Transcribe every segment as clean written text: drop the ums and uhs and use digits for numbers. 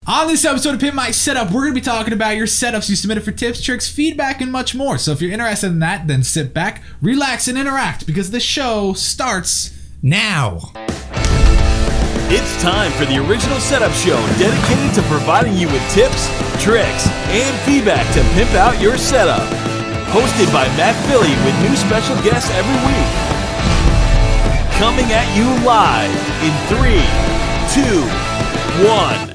On this episode of Pimp My Setup, we're going to be talking about your setups you submitted for tips, tricks, feedback, and much more. So if you're interested in that, then sit back, relax, and interact because the show starts now. It's time for the original setup show dedicated to providing you with tips, tricks, and feedback to pimp out your setup. Hosted by Matt Philly with new special guests every week. Coming at you live in 3, 2, 1.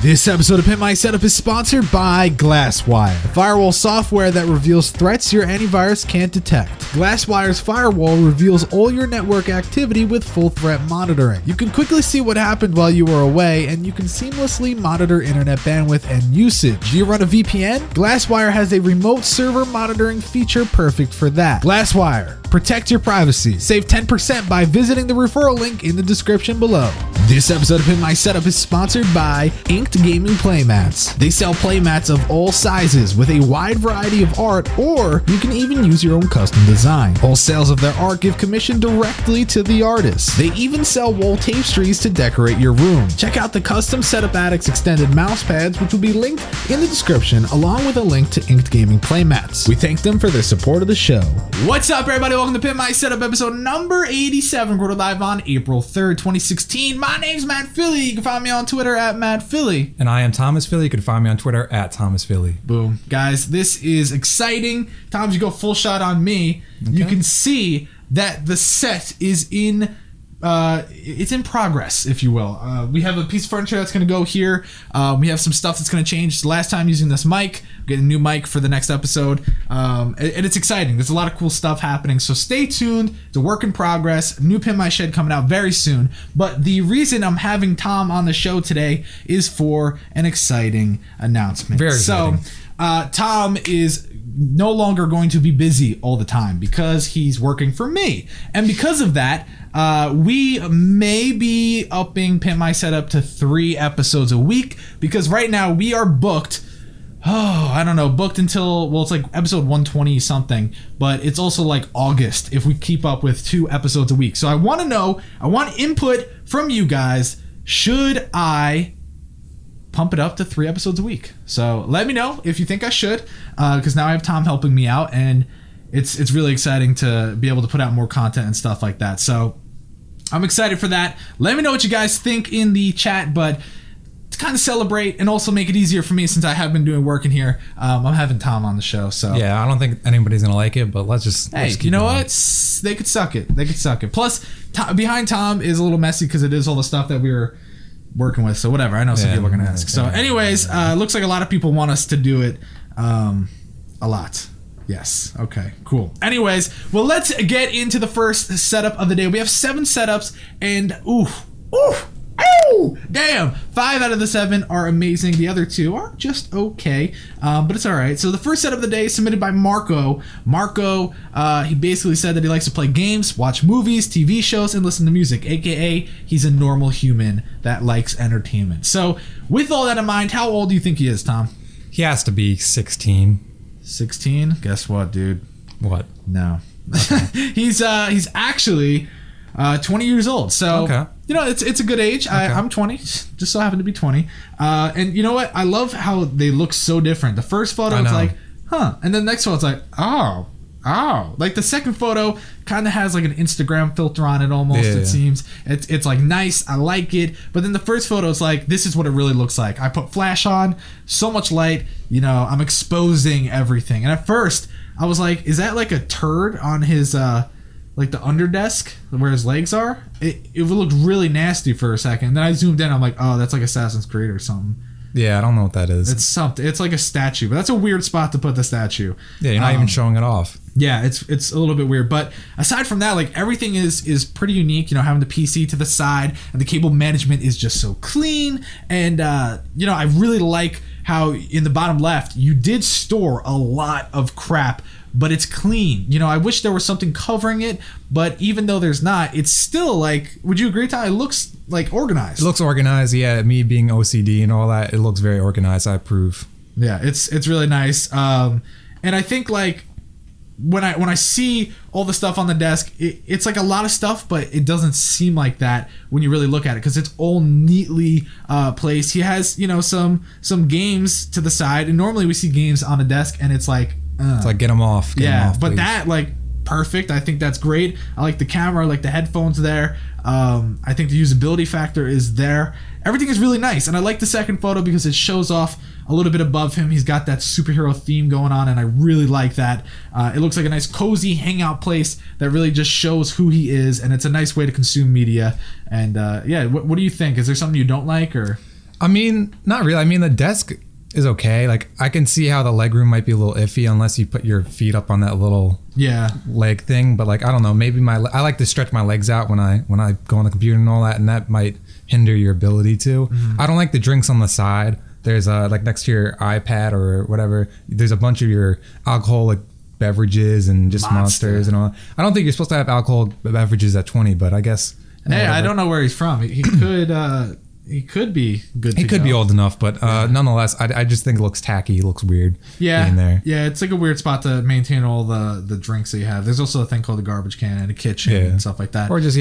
This episode of Pimp My Setup is sponsored by Glasswire, a firewall software that reveals threats your antivirus can't detect. Glasswire's firewall reveals all your network activity with full threat monitoring. You can quickly see what happened while you were away, and you can seamlessly monitor internet bandwidth and usage. Do you run a VPN? Glasswire has a remote server monitoring feature perfect for that. Glasswire, protect your privacy. Save 10% by visiting the referral link in the description below. This episode of Pimp My Setup is sponsored by Inked Gaming Playmats. They sell playmats of all sizes with a wide variety of art, or you can even use your own custom design. All sales of their art give commission directly to the artists. They even sell wall tapestries to decorate your room. Check out the custom Setup Addicts extended mouse pads, which will be linked in the description, along with a link to Inked Gaming Playmats. We thank them for their support of the show. What's up, everybody? Welcome to Pimp My Setup, episode number 87. We're live on April 3rd, 2016. My name's Matt Philly. You can find me on Twitter at Matt Philly. And I am Thomas Philly. You can find me on Twitter at Thomas Philly. Boom. Guys, this is exciting. Thomas, you go full shot on me. Okay. You can see that the set is in it's in progress, if you will. We have a piece of furniture that's going to go here. We have some stuff that's going to change. Last time using this mic, we're getting a new mic for the next episode. And it's exciting. There's a lot of cool stuff happening. So stay tuned. It's a work in progress. New Pin My Shed coming out very soon. But the reason I'm having Tom on the show today is for an exciting announcement. Very exciting. So Tom is no longer going to be busy all the time because he's working for me. And because of that, we may be upping Pimp My Setup to 3 episodes a week because right now we are booked. Booked until, well, it's like episode 120 something, but it's also like August if we keep up with 2 episodes a week. So I want to know, I want input from you guys. Should I pump it up to 3 episodes a week? So let me know if you think I should, because now I have Tom helping me out, and it's really exciting to be able to put out more content and stuff like that. So I'm excited for that. Let me know what you guys think in the chat, but to kind of celebrate and also make it easier for me since I have been doing work in here, I'm having Tom on the show. So yeah, I don't think anybody's gonna like it, but let's keep you know going. What? They could suck it. Plus, behind Tom is a little messy because it is all the stuff that we were working with. So whatever. I know some people are gonna ask. So anyways, looks like a lot of people want us to do it a lot. Yes. Okay, cool. Anyways, well, let's get into the first setup of the day. We have 7 setups, and damn, 5 out of the 7 are amazing. The other 2 are just okay, but it's all right. So the first setup of the day is submitted by Marko. Marko, he basically said that he likes to play games, watch movies, TV shows, and listen to music, aka he's a normal human that likes entertainment. So with all that in mind, how old do you think he is, Tom? He has to be 16. 16? Guess what, dude? What? No. Okay. He's actually 20 years old. So, okay. You know, it's a good age. Okay. I'm 20, just so happen to be 20. And you know what? I love how they look so different. The first photo, it's like, huh. And then the next photo, it's like, oh. Like the second photo kind of has like an Instagram filter on it almost, it seems. It's like nice. I like it. But then the first photo is like, this is what it really looks like. I put flash on, so much light, you know, I'm exposing everything. And at first, I was like, is that like a turd on his, like the under desk where his legs are? It looked really nasty for a second. And then I zoomed in, I'm like, oh, that's like Assassin's Creed or something. Yeah, I don't know what that is. It's something. It's like a statue, but that's a weird spot to put the statue. Yeah, you're not even showing it off. Yeah, it's a little bit weird. But aside from that, like everything is pretty unique. You know, having the PC to the side and the cable management is just so clean. And you know, I really like how in the bottom left you did store a lot of crap, but it's clean. You know, I wish there was something covering it, but even though there's not, it's still like, would you agree, Ty? It looks like organized. It looks organized, yeah. Me being OCD and all that, it looks very organized, I approve. Yeah, it's really nice. And I think like when I see all the stuff on the desk, it's like a lot of stuff, but it doesn't seem like that when you really look at it because it's all neatly placed. He has, you know, some games to the side, and normally we see games on a desk, and it's like get them off. Get 'em off, but please. that like perfect. I think that's great. I like the camera, I like the headphones there. I think the usability factor is there. Everything is really nice, and I like the second photo because it shows off a little bit above him. He's got that superhero theme going on, and I really like that. It looks like a nice cozy hangout place that really just shows who he is, and it's a nice way to consume media. And what do you think? Is there something you don't like, or? I mean, not really. I mean, the desk is okay. Like, I can see how the leg room might be a little iffy unless you put your feet up on that little leg thing. But like, I don't know. Maybe I like to stretch my legs out when I go on the computer and all that, and that might hinder your ability to. I don't like the drinks on the side. There's like next to your iPad or whatever, there's a bunch of your alcoholic beverages and just monsters and all. I don't think you're supposed to have alcoholic beverages at 20, but I guess. Hey, I don't know where he's from. He could. He could be good. He could be old enough, but nonetheless, I just think it looks tacky. It looks weird. Yeah, being there. Yeah, it's like a weird spot to maintain all the drinks that you have. There's also a thing called a garbage can and a kitchen and stuff like that. Or just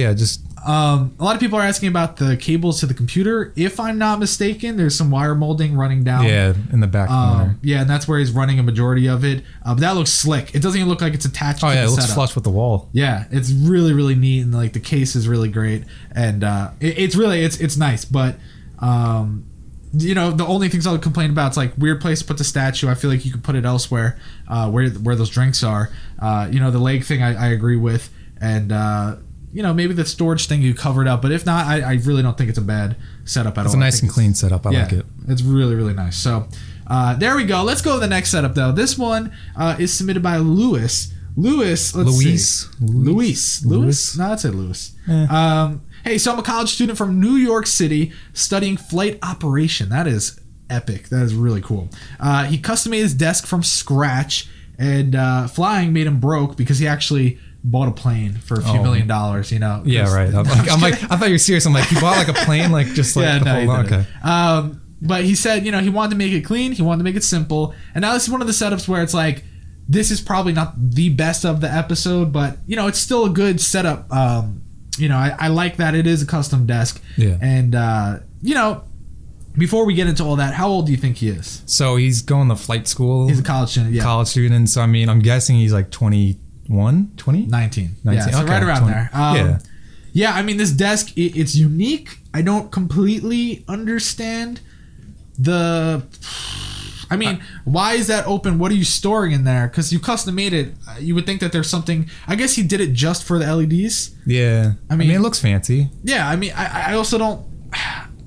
a lot of people are asking about the cables to the computer. If I'm not mistaken, there's some wire molding running down. Yeah, in the back corner. Yeah, and that's where he's running a majority of it. But that looks slick. It doesn't even look like it's attached to the setup. It looks flush with the wall. Yeah, it's really, really neat, and like the case is really great, and it's nice, but. You know, the only things I would complain about is like weird place to put the statue. I feel like you could put it elsewhere, where those drinks are. You know, the leg thing I agree with, and you know, maybe the storage thing you covered up. But if not, I really don't think it's a bad setup at all. It's a nice and clean setup. I like it. It's really, really nice. So there we go. Let's go to the next setup though. This one is submitted by Luis. Luis. Luis. No, I'd say Luis. Hey, so I'm a college student from New York City studying flight operation. That is epic. That is really cool. He custom made his desk from scratch, and flying made him broke because he actually bought a plane for a few $1 million, you know. Yeah, right. I'm like, I thought you were serious. I'm like, he bought like a plane, like just like okay. But he said, you know, he wanted to make it clean. He wanted to make it simple. And now this is one of the setups where it's like, this is probably not the best of the episode, but, you know, it's still a good setup. You know, I like that it is a custom desk. Yeah. And, you know, before we get into all that, how old do you think he is? So he's going to flight school. He's a college student, yeah. College student. So, I mean, I'm guessing he's like 21, 20? 19. Yeah, so okay, right around 20. there. Yeah, I mean, this desk, it's unique. I don't completely understand I mean, why is that open? What are you storing in there? Because you custom made it. You would think that there's something. I guess he did it just for the LEDs. Yeah. I mean, it looks fancy. Yeah. I mean, I also don't.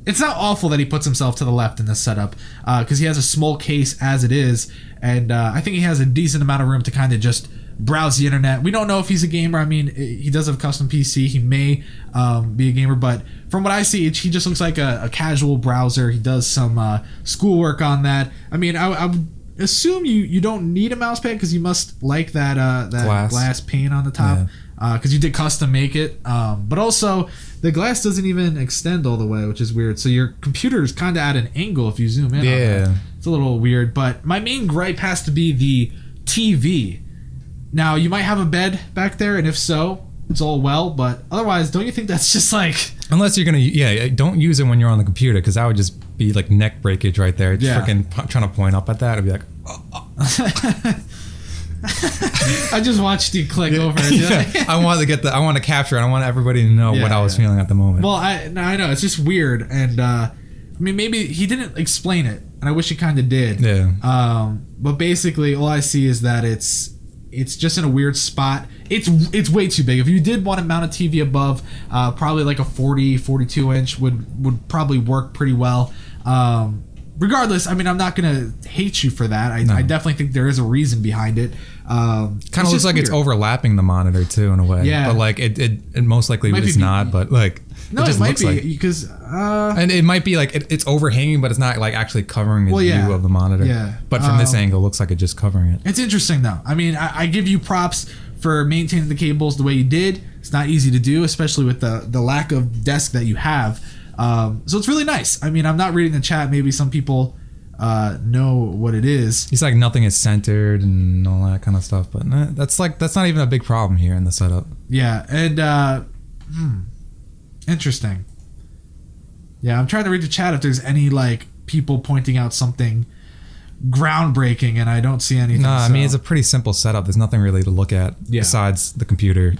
It's not awful that he puts himself to the left in this setup because he has a small case as it is. And I think he has a decent amount of room to kind of just browse the internet. We don't know if he's a gamer. I mean, he does have a custom PC. He may be a gamer, but from what I see, he just looks like a casual browser. He does some schoolwork on that. I mean, I would assume you don't need a mouse pad because you must like that glass pane on the top because you did custom make it. But also, the glass doesn't even extend all the way, which is weird. So your computer is kind of at an angle if you zoom in. Yeah. It's a little weird. But my main gripe has to be the TV. Now, you might have a bed back there, and if so, it's all well, but otherwise, don't you think that's just like... Unless you're going to... don't use it when you're on the computer, because that would just be like neck breakage right there. Just freaking trying to point up at that. It'd be like... I just watched you click over it. I want to capture it. I want everybody to know what I was feeling at the moment. Well, I know. It's just weird, and I mean, maybe he didn't explain it, and I wish he kind of did. Yeah. But basically, all I see is that it's just in a weird spot. It's way too big. If you did want to mount a TV above, probably like a 42 inch would probably work pretty well. Regardless, I mean, I'm not gonna hate you for that. I definitely think there is a reason behind it. Kind of looks like weird. It's overlapping the monitor too in a way. Yeah. But like it most likely is not. But like no, it might be because and it might be like it's overhanging, but it's not like actually covering the view of the monitor. Yeah. But from this angle, it looks like it's just covering it. It's interesting though. I mean, I give you props for maintaining the cables the way you did. It's not easy to do, especially with the lack of desk that you have. So it's really nice. I mean, I'm not reading the chat. Maybe some people know what it is. He's like nothing is centered and all that kind of stuff, but that's not even a big problem here in the setup. Yeah, and interesting. Yeah, I'm trying to read the chat if there's any like people pointing out something groundbreaking, and I don't see anything. No, I mean it's a pretty simple setup. There's nothing really to look at besides the computer.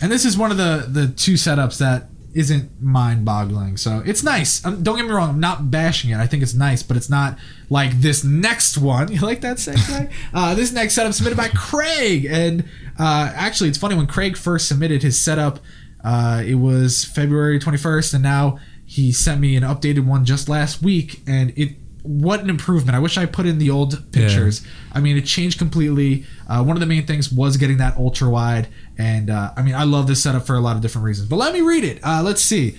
And this is one of the two setups that isn't mind-boggling, so it's nice. Don't get me wrong, I'm not bashing it. I think it's nice, but it's not like this next one. You like that segue? This next setup submitted by Craig, and actually it's funny, when Craig first submitted his setup, it was February 21st, and now he sent me an updated one just last week, and what an improvement. I wish I put in the old pictures. Yeah. I mean, it changed completely. One of the main things was getting that ultra wide, and I mean, I love this setup for a lot of different reasons, but let me read it. Let's see.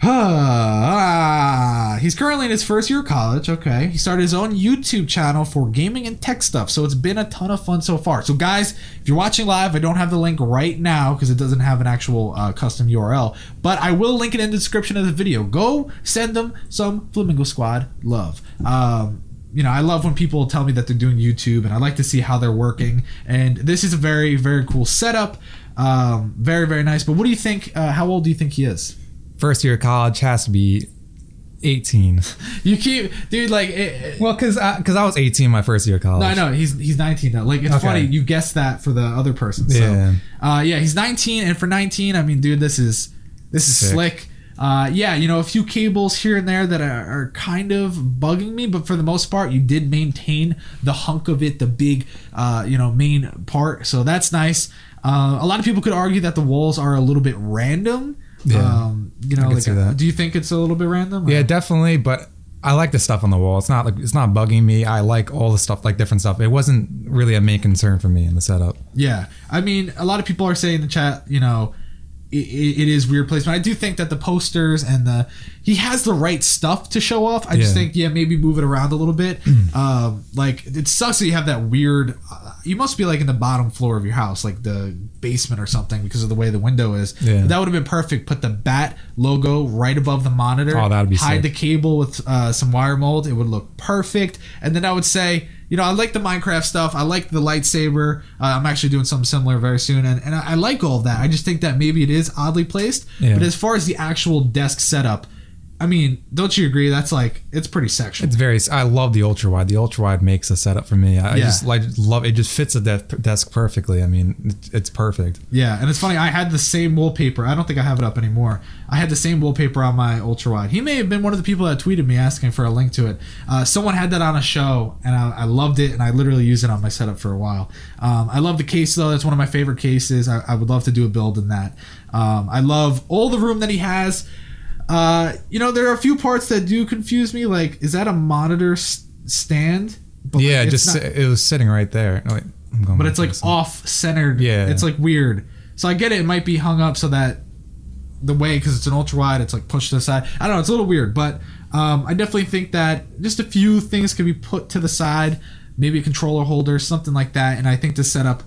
He's currently in his first year of college. Okay. He started his own YouTube channel for gaming and tech stuff, so it's been a ton of fun so far. So guys, if you're watching live, I don't have the link right now because it doesn't have an actual custom URL, but I will link it in the description of the video. Go send them some Flamingo Squad love. You know, I love when people tell me that they're doing YouTube, and I like to see how they're working, and this is a very, very cool setup. Very, very nice. But what do you think? How old do you think he is? First year of college has to be 18. You keep, dude, like... well, because I was 18 my first year of college. No, I know. He's 19 now. Like, it's funny. You guessed that for the other person. So, yeah, he's 19, and for 19, I mean, dude, this is slick. Yeah, you know, a few cables here and there that are kind of bugging me, but for the most part, you did maintain the hunk of it, the big, you know, main part. So that's nice. A lot of people could argue that the walls are a little bit random. Yeah, you know, like, do you think it's a little bit random? Or? Yeah, definitely. But I like the stuff on the wall. It's not bugging me. I like all the stuff, like different stuff. It wasn't really a main concern for me in the setup. Yeah, I mean, a lot of people are saying in the chat, you know, it is weird placement. I do think that the posters and he has the right stuff to show off. I just think, maybe move it around a little bit. Like, it sucks that you have that weird. You must be like in the bottom floor of your house, like the basement or something, because of the way the window is. Yeah. That would have been perfect. Put the BAT logo right above the monitor. Oh, that would be hide sick. the cable with some wire mold. It would look perfect. And then I would say, you know, I like the Minecraft stuff. I like the lightsaber. I'm actually doing something similar very soon. And I like all of that. I just think that maybe it is oddly placed. Yeah. But as far as the actual desk setup, I mean, don't you agree? That's like, it's pretty sexual. It's very. I love the ultra wide. The ultra wide makes a setup for me. I just love it. Just fits the desk perfectly. I mean, it's perfect. Yeah, and it's funny. I had the same wallpaper. I don't think I have it up anymore. I had the same wallpaper on my ultra wide. He may have been one of the people that tweeted me asking for a link to it. Someone had that on a show, and I loved it, and I literally used it on my setup for a while. I love the case though. That's one of my favorite cases. I would love to do a build in that. I love all the room that he has. You know, there are a few parts that do confuse me. Like, is that a monitor stand? But yeah, like, it was sitting right there. Oh, wait, but it's like off-centered. Yeah, it's like weird. So I get it. It might be hung up so that the way, because it's an ultra wide, it's like pushed to the side. I don't know. It's a little weird, but I definitely think that just a few things could be put to the side. Maybe a controller holder, something like that. And I think the setup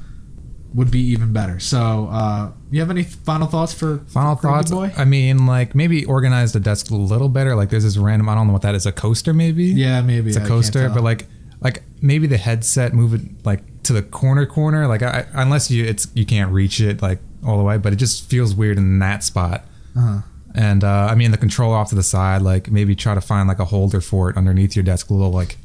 would be even better. So, you have any final thoughts for boy? I mean, like, maybe organize the desk a little better. Like, there's this random, I don't know what that is, a coaster maybe? Yeah, maybe. It's a coaster, but like maybe the headset, move it like to the corner. Like, unless you can't reach it like all the way, but it just feels weird in that spot. Uh-huh. And I mean, the controller off to the side, like maybe try to find like a holder for it underneath your desk, a little like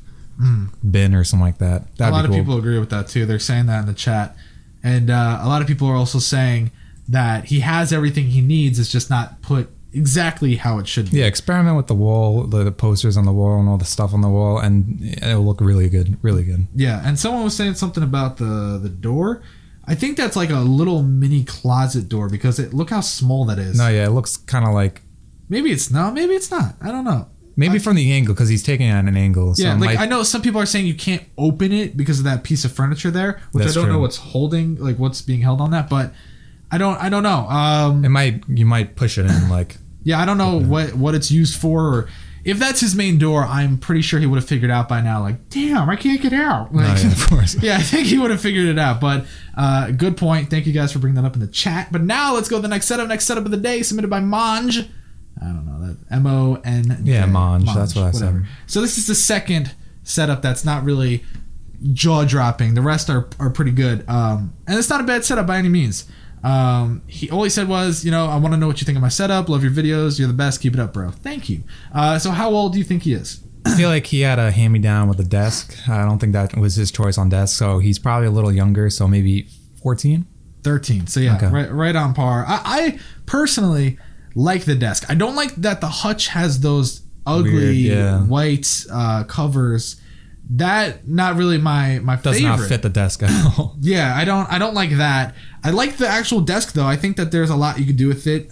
bin or something like that. A lot of people agree with that too. They're saying that in the chat. And a lot of people are also saying that he has everything he needs. It's just not put exactly how it should be. Yeah, experiment with the wall, the posters on the wall and all the stuff on the wall, and it'll look really good, really good. Yeah, and someone was saying something about the door. I think that's like a little mini closet door because look how small that is. No, yeah, it looks kind of like... Maybe it's not. I don't know. Maybe from the angle, because he's taking it at an angle. Yeah, so like I know some people are saying you can't open it because of that piece of furniture there, which I don't know what's holding, like what's being held on that, but I don't know. You might push it in, like. Yeah, I don't know what it's used for, or if that's his main door. I'm pretty sure he would have figured out by now. Like, damn, I can't get out. Like, yeah, of course. Yeah, I think he would have figured it out. But good point. Thank you guys for bringing that up in the chat. But now let's go to the next setup. Next setup of the day submitted by Monj. I don't know that Monj. Yeah, Monj. That's what I said. So this is the second setup that's not really jaw dropping. The rest are pretty good. And it's not a bad setup by any means. All he said was, I want to know what you think of my setup. Love your videos. You're the best. Keep it up, bro. Thank you. So how old do you think he is? I feel like he had a hand-me-down with a desk. I don't think that was his choice on desk. So he's probably a little younger. So maybe 14? 13. So yeah, okay. right on par. I personally like the desk. I don't like that the hutch has those ugly white covers. That not really my favorite. Does not fit the desk at all. Yeah, I don't like that. I like the actual desk though. I think that there's a lot you could do with it.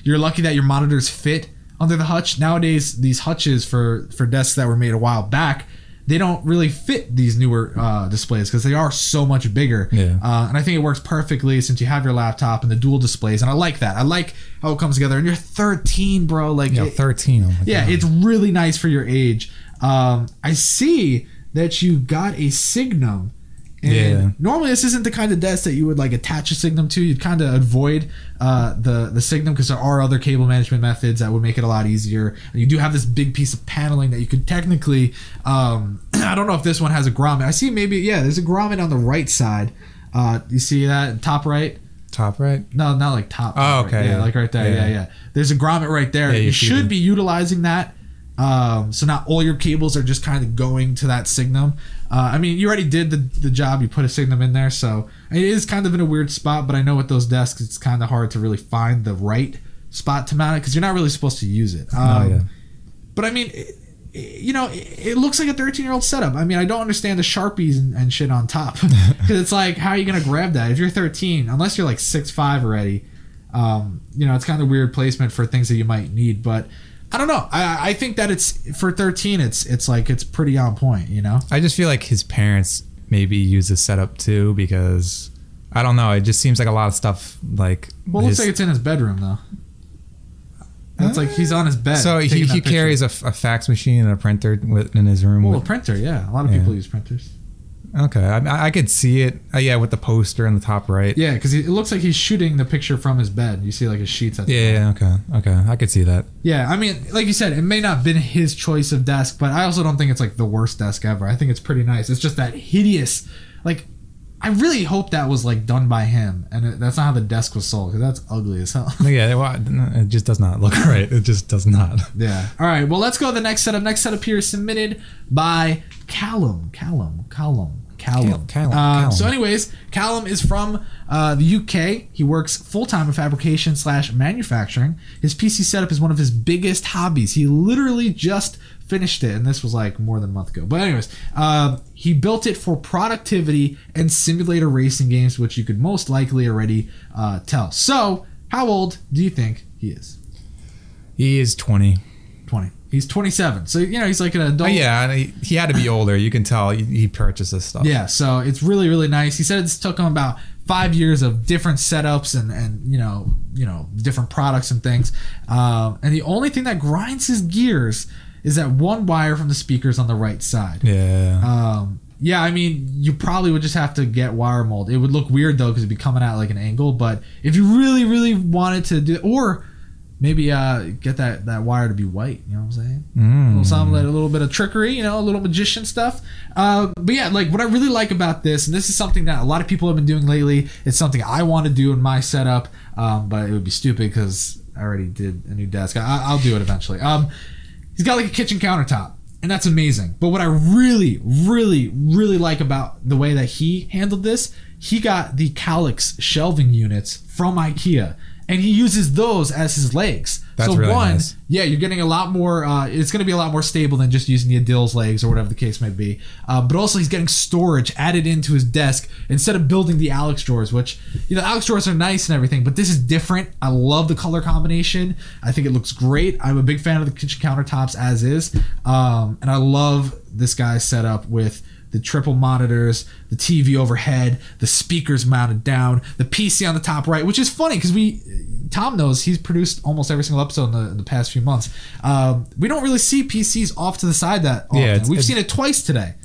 You're lucky that your monitors fit under the hutch. Nowadays, these hutches for desks that were made a while back, they don't really fit these newer displays because they are so much bigger. Yeah. And I think it works perfectly since you have your laptop and the dual displays, and I like that. I like how it comes together. And you're 13, bro. Like 13. Oh my God. It's really nice for your age. I see that you got a Signum. And normally this isn't the kind of desk that you would like attach a Signum to. You'd kind of avoid the Signum because there are other cable management methods that would make it a lot easier. And you do have this big piece of paneling that you could technically, I don't know if this one has a grommet. I see there's a grommet on the right side. You see that top right? Top right? No, not like top. Oh, okay. Right. Yeah, like right there. Yeah. There's a grommet right there. You should be utilizing that. So not all your cables are just kind of going to that Signum. I mean, you already did the job. You put a Signum in there, so it is kind of in a weird spot. But I know with those desks, it's kind of hard to really find the right spot to mount it because you're not really supposed to use it. But I mean, it looks like a 13-year-old setup. I mean, I don't understand the Sharpies and shit on top because it's like, how are you gonna grab that if you're 13? Unless you're like 6'5" already. It's kind of weird placement for things that you might need, but. I don't know. I think that it's for 13. It's like it's pretty on point. I just feel like his parents maybe use this setup too because I don't know. It just seems like a lot of stuff like. Well, it looks like it's in his bedroom though. It's like he's on his bed. So he carries a fax machine and a printer in his room. Well, a printer, yeah. A lot of people use printers. Okay, I could see it. With the poster in the top right. Yeah, because it looks like he's shooting the picture from his bed. You see like his sheets at the bottom. Okay, I could see that. Yeah, I mean, like you said, it may not have been his choice of desk, but I also don't think it's like the worst desk ever. I think it's pretty nice. It's just that hideous, like, I really hope that was like done by him, and that's not how the desk was sold because that's ugly as hell. It just does not look right. It just does not. Yeah. All right. Well, let's go to the next setup. Next setup here is submitted by Callum. So anyways, Callum is from the UK. He works full-time in fabrication / manufacturing. His PC setup is one of his biggest hobbies. He literally just finished it, and this was like more than a month ago. But anyways, he built it for productivity and simulator racing games, which you could most likely already tell. So how old do you think he is? He is 20. He's 27. So, he's like an adult. He had to be older. You can tell he purchased this stuff. Yeah, so it's really, really nice. He said it took him about 5 years of different setups and different products and things. And the only thing that grinds his gears is that one wire from the speakers on the right side. Yeah. I mean, you probably would just have to get wire mold. It would look weird, though, because it'd be coming out like an angle. But if you really, really wanted to do it, or maybe get that wire to be white, you know what I'm saying? A little bit of trickery, a little magician stuff. But yeah, like what I really like about this, and this is something that a lot of people have been doing lately. It's something I want to do in my setup, but it would be stupid because I already did a new desk. I'll do it eventually. He's got like a kitchen countertop, and that's amazing. But what I really, really, really like about the way that he handled this, he got the Calyx shelving units from IKEA. And he uses those as his legs. That's really nice. You're getting a lot more, it's going to be a lot more stable than just using the Adil's legs or whatever the case may be. But also he's getting storage added into his desk instead of building the Alex drawers, which, Alex drawers are nice and everything, but this is different. I love the color combination. I think it looks great. I'm a big fan of the kitchen countertops as is. And I love this guy's setup with the triple monitors, the TV overhead, the speakers mounted down, the PC on the top right, which is funny because Tom knows he's produced almost every single episode in the past few months. We don't really see PCs off to the side that often. Yeah, we've seen it twice today.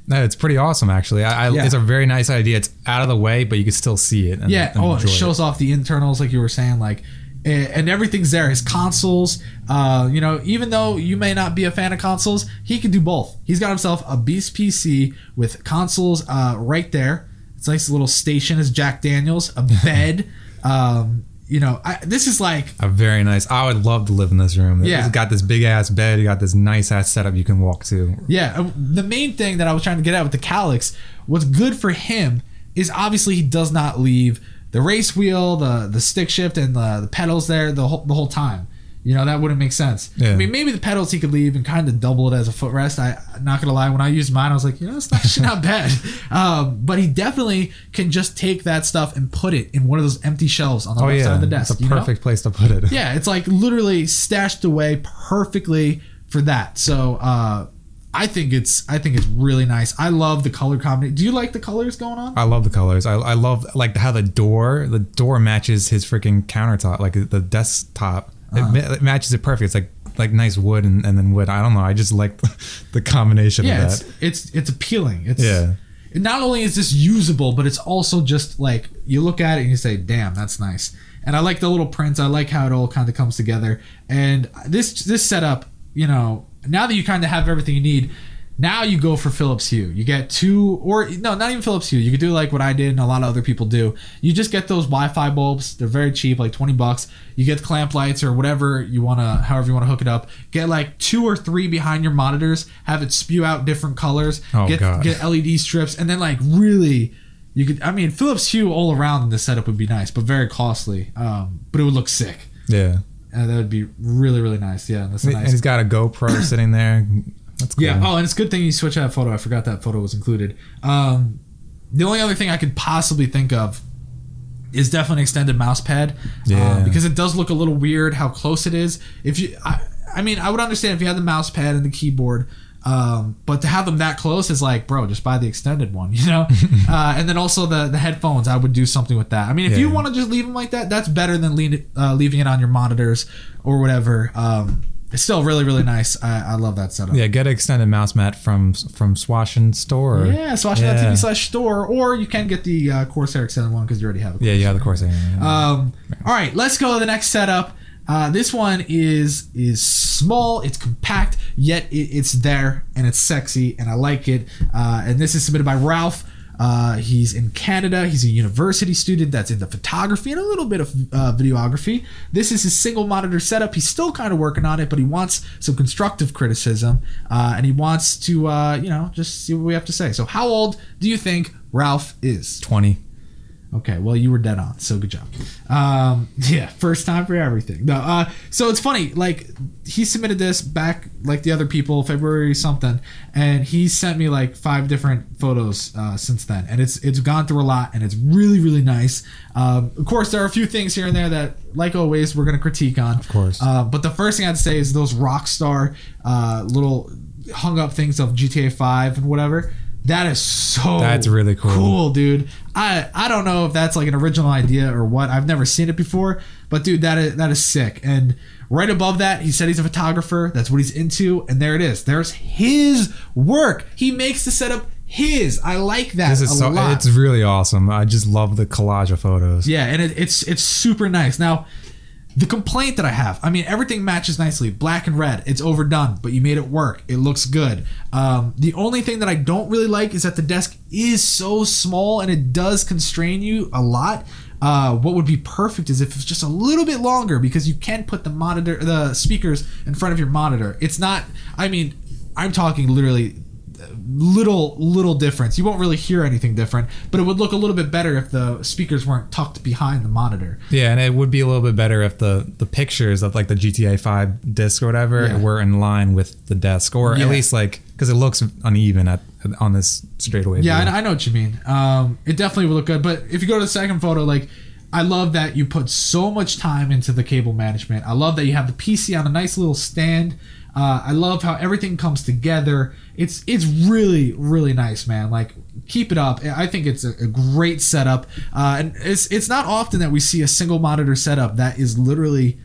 No, it's pretty awesome actually. It's a very nice idea. It's out of the way, but you can still see it. And it shows off the internals like you were saying. Like and everything's there. His consoles, even though you may not be a fan of consoles, he can do both. He's got himself a beast PC with consoles right there. It's a nice little station. His Jack Daniels, a bed. This is like a very nice. I would love to live in this room. Yeah, it's got this big ass bed. You got this nice ass setup you can walk to. Yeah, the main thing that I was trying to get at with the Calyx, what's good for him is obviously he does not leave the race wheel, the stick shift, and the pedals there the whole time. That wouldn't make sense. Yeah. I mean, maybe the pedals he could leave and kind of double it as a footrest. I'm not gonna lie, when I used mine, I was like, it's actually not bad. But he definitely can just take that stuff and put it in one of those empty shelves on the left side of the desk. It's a perfect place to put it. Yeah, it's like literally stashed away perfectly for that. So I think it's really nice. I love the color combination. Do you like the colors going on? I love the colors. I love like how the door matches his freaking countertop, like the desktop. It matches it perfect. It's like nice wood and then wood. I don't know. I just like the combination of that. It's appealing. Not only is this usable, but it's also just like you look at it and you say, "Damn, that's nice." And I like the little prints. I like how it all kind of comes together. And this setup, now that you kind of have everything you need, now you go for Philips Hue. You get two, or no, not even Philips Hue. You could do like what I did and a lot of other people do. You just get those Wi-Fi bulbs. They're very cheap, like $20. You get the clamp lights or whatever however you want to hook it up. Get like 2 or 3 behind your monitors. Have it spew out different colors. Get LED strips, and then like really, you could. I mean, Philips Hue all around in this setup would be nice, but very costly. But it would look sick. Yeah, that would be really, really nice. Yeah, that's nice. And he's got a GoPro sitting there. That's cool. Yeah. Oh, and it's a good thing you switched that photo. I forgot that photo was included. The only other thing I could possibly think of is definitely an extended mouse pad. Yeah. Because it does look a little weird how close it is. I would understand if you had the mouse pad and the keyboard, but to have them that close is like, bro, just buy the extended one, And then also the headphones, I would do something with that. I mean, if you want to just leave them like that, that's better than leaving it on your monitors or whatever. It's still really, really nice. I love that setup. Yeah, get an extended mouse mat from Swashin store. Yeah, swashin.tv/store, or you can get the Corsair extended one because you already have it. Yeah, you have the Corsair. All right, let's go to the next setup. This one is small, it's compact, yet it's there and it's sexy and I like it. And this is submitted by Ralph. He's in Canada. He's a university student that's into photography and a little bit of videography. This is his single monitor setup. He's still kind of working on it, but he wants some constructive criticism, and he wants to, just see what we have to say. So how old do you think Ralph is? 20. Okay, well, you were dead on, so good job. First time for everything. No, so it's funny, like, he submitted this back, like the other people, February something, and he sent me, like, 5 different photos since then, and it's gone through a lot, and it's really, really nice. Of course, there are a few things here and there that, like always, we're going to critique on. Of course. But the first thing I'd say is those Rockstar little hung-up things of GTA 5 and whatever. That's really cool, dude. I don't know if that's like an original idea or what. I've never seen it before, but dude, that is sick. And right above that, he said he's a photographer. That's what he's into, and there it is. There's his work. He makes the setup his. I like that a lot. It's really awesome. I just love the collage of photos. Yeah, and it's super nice. Now, the complaint that I have, I mean, everything matches nicely. Black and red, it's overdone, but you made it work. It looks good. The only thing that I don't really like is that the desk is so small and it does constrain you a lot. What would be perfect is if it's just a little bit longer, because you can put the speakers in front of your monitor. It's not, I mean, I'm talking literally little difference. You won't really hear anything different, but it would look a little bit better if the speakers weren't tucked behind the monitor. Yeah, and it would be a little bit better if the pictures of like the GTA 5 disc or whatever were in line with the desk, or at least like, because it looks uneven on this straightaway view. I know what you mean. It definitely would look good, but if you go to the second photo, like, I love that you put so much time into the cable management. I love that you have the PC on a nice little stand. I love how everything comes together. It's really, really nice, man. Like, keep it up. I think it's a great setup. And it's not often that we see a single monitor setup that is literally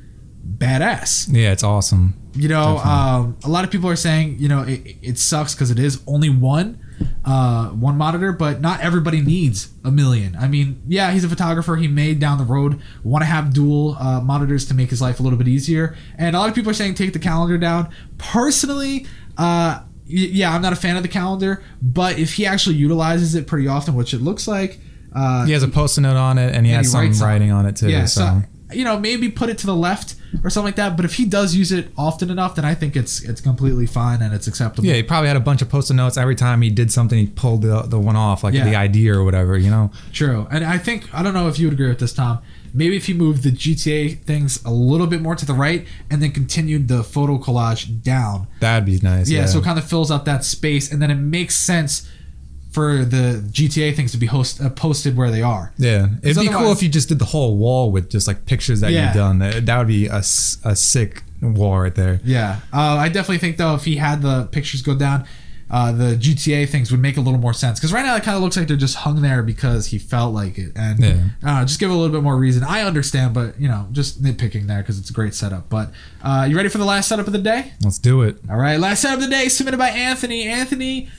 badass. Yeah, it's awesome. A lot of people are saying, it sucks because it is only one. one monitor, but not everybody needs a million. I mean, yeah, he's a photographer. He may down the road want to have dual monitors to make his life a little bit easier. And a lot of people are saying take the calendar down. Personally, yeah, I'm not a fan of the calendar, but if he actually utilizes it pretty often, which it looks like, he has a post-it note on it, and he has some writing on it too. Yeah, so maybe put it to the left or something like that. But if he does use it often enough, then I think it's completely fine and it's acceptable. Yeah, he probably had a bunch of post-it notes every time he did something. He pulled the one off, like the idea or whatever, True, and I don't know if you would agree with this, Tom. Maybe if he moved the GTA things a little bit more to the right and then continued the photo collage down. That'd be nice. Yeah, so it kind of fills up that space, and then it makes sense for the GTA things to be posted where they are. Yeah, it'd be cool if you just did the whole wall with just like pictures that you've done. That would be a sick wall right there. Yeah, I definitely think though if he had the pictures go down, the GTA things would make a little more sense, because right now it kind of looks like they're just hung there because he felt like it, and just give it a little bit more reason. I understand, but just nitpicking there because it's a great setup. But you ready for the last setup of the day? Let's do it. All right, last setup of the day submitted by Anthony. Anthony,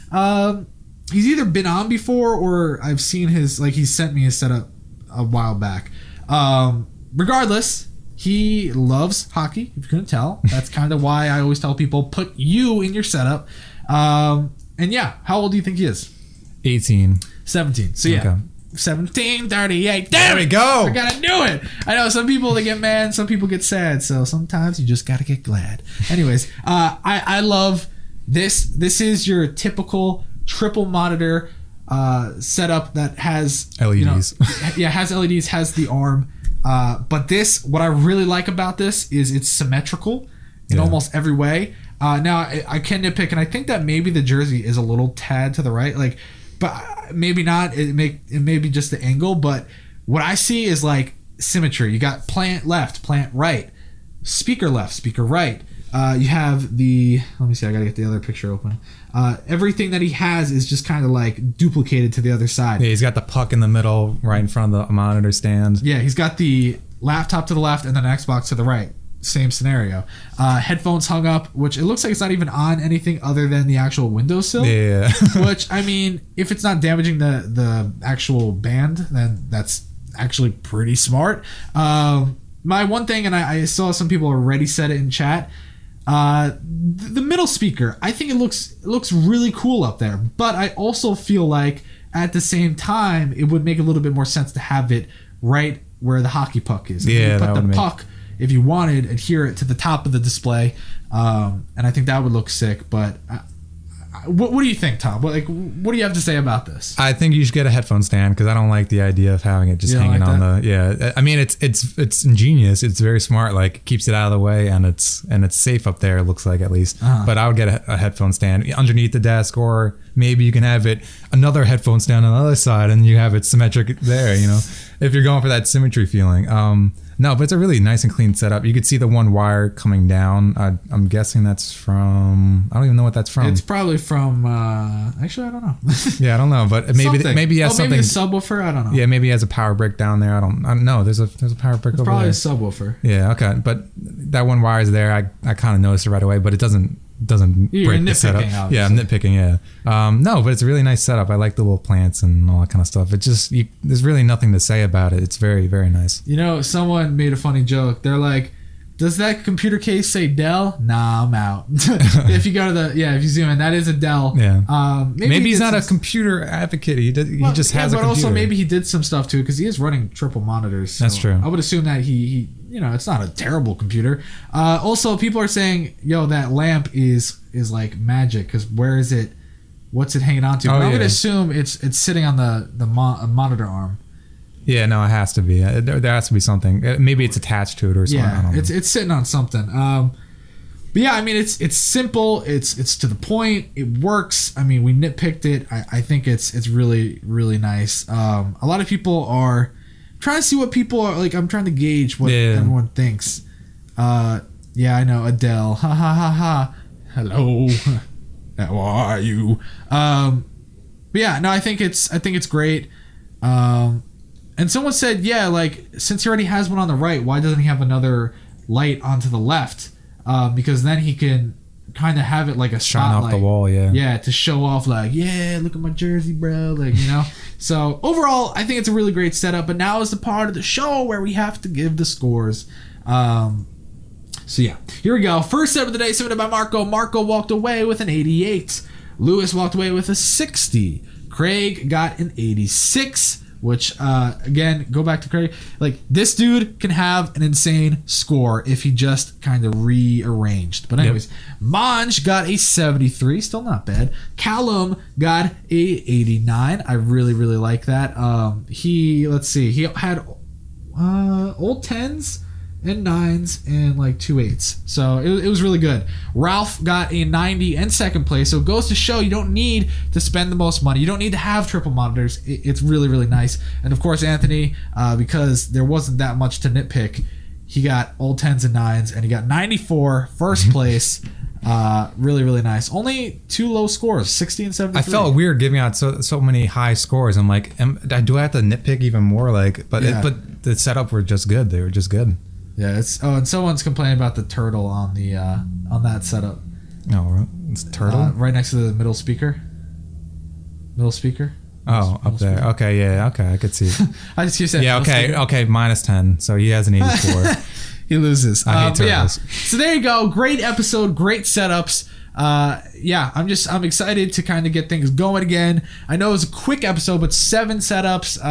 he's either been on before or I've seen he sent me his setup a while back. Regardless, he loves hockey, if you couldn't tell. That's kind of why I always tell people, put you in your setup. And yeah, how old do you think he is? 18. 17. So yeah. Okay. 1738. There we go. I gotta do it. I know some people, they get mad, some people get sad, so sometimes you just gotta get glad. Anyways, I love this. This is your typical triple monitor setup that has LEDs. Has LEDs, has the arm. But what I really like about this is it's symmetrical in almost every way. Now I can nitpick, and I think that maybe the jersey is a little tad to the right, but maybe not. It may be just the angle, but what I see is like symmetry. You got plant left, plant right, speaker left, speaker right. You have let me see, I gotta get the other picture open. Everything that he has is just kind of like duplicated to the other side. Yeah, he's got the puck in the middle right in front of the monitor stand. Yeah, he's got the laptop to the left and then Xbox to the right. Same scenario. Headphones hung up, which it looks like it's not even on anything other than the actual windowsill. Yeah. Which, I mean, if it's not damaging the actual band, then that's actually pretty smart. My one thing, and I saw some people already said it in chat, the middle speaker, I think it looks really cool up there, but I also feel like at the same time it would make a little bit more sense to have it right where the hockey puck is. Yeah, put the puck, if you wanted, adhere it to the top of the display, and I think that would look sick. But what do you think, Tom? What do you have to say about this? I think you should get a headphone stand, because I don't like the idea of having it just hanging on the. Yeah, I mean it's ingenious. It's very smart. Like, it keeps it out of the way, and it's safe up there. It looks like, at least. But I would get a headphone stand underneath the desk, or maybe you can have it another headphone stand on the other side, and you have it symmetric there. If you're going for that symmetry feeling. No, but it's a really nice and clean setup. You could see the one wire coming down. I'm guessing that's from... I don't even know what that's from. It's probably from... actually, I don't know. Yeah, I don't know, but maybe he has something... Maybe a subwoofer? I don't know. Yeah, maybe he has a power brick down there. I don't know. There's a power brick over there. Probably a subwoofer. Yeah, okay. But that one wire is there. I kind of noticed it right away, but it doesn't break the setup. Obviously. Yeah, I'm nitpicking. Yeah. No, but it's a really nice setup. I like the little plants and all that kind of stuff. It just there's really nothing to say about it. It's very, very nice. Someone made a funny joke. They're like, does that computer case say Dell? Nah, I'm out. If you go to if you zoom in, that is a Dell. Yeah. Maybe he's not a computer advocate. He just has a computer. But also maybe he did some stuff too, because he is running triple monitors. So that's true. I would assume that he it's not a terrible computer. Also, people are saying, that lamp is like magic, because where is it? What's it hanging on to? I would assume it's sitting on the monitor arm. Yeah, no, it has to be. There has to be something. Maybe it's attached to it or something. Yeah, it's sitting on something. But yeah, I mean, it's simple. It's to the point. It works. I mean, we nitpicked it. I think it's really, really nice. A lot of people are trying to see what people are like. I'm trying to gauge what everyone thinks. Yeah, I know, Adele. Ha ha ha ha. Hello. How are you? But yeah, no, I think it's great. And someone said, since he already has one on the right, why doesn't he have another light onto the left? Because then he can kind of have it like a shine spotlight. off the wall, yeah, to show off like, yeah, look at my jersey, bro, like, you know. So overall I think it's a really great setup, but now is the part of the show where we have to give the scores. So yeah, here we go. First setup of the day submitted by Marko. Marko walked away with an 88. Lewis walked away with a 60. Craig got an 86, which again, go back to Craig. Like, this dude can have an insane score if he just kind of rearranged. But anyways, Monj got a 73, still not bad. Callum got a 89. I really, really like that. He had old 10s and 9s and like 2 8s. So it was really good. Ralph got a 90 in second place. So it goes to show you don't need to spend the most money. You don't need to have triple monitors. It's really, really nice. And of course, Anthony, because there wasn't that much to nitpick, he got old 10s and 9s and he got 94, first place. Really, really nice. Only 2 low scores, 60 and 73. I felt weird giving out so many high scores. I'm like, do I have to nitpick even more? Like, but the setup were just good. They were just good. Yeah, and someone's complaining about the turtle on the on that setup. Oh, it's turtle right next to the middle speaker. Middle speaker. Oh, up there. Speaker. Okay, yeah, okay, I could see it. I just said. Yeah, okay, minus 10. So he has an 84. He loses. I hate turtles. Yeah. So there you go. Great episode. Great setups. Yeah, I'm excited to kind of get things going again. I know it was a quick episode, but 7 setups.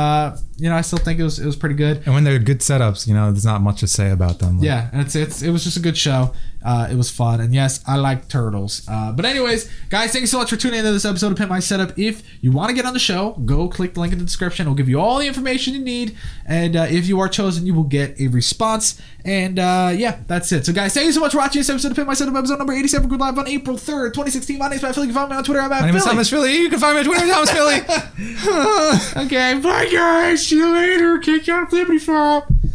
I still think it was pretty good. And when they're good setups, there's not much to say about them. Like, yeah, and it was just a good show. It was fun, and yes, I like turtles. But anyways, guys, thank you so much for tuning into this episode of Pimp My Setup. If you want to get on the show, go click the link in the description. It'll give you all the information you need, and if you are chosen, you will get a response. And yeah, that's it. So guys, thank you so much for watching this episode of Pimp My Setup, episode number 87. We're live on April 3rd, 2016. My name is Matt Philly. You can find me on Twitter. I'm My name is Thomas Philly. You can find me on Twitter, Thomas Philly. Okay, bye guys. See you later. Kick you on Flippity Flop.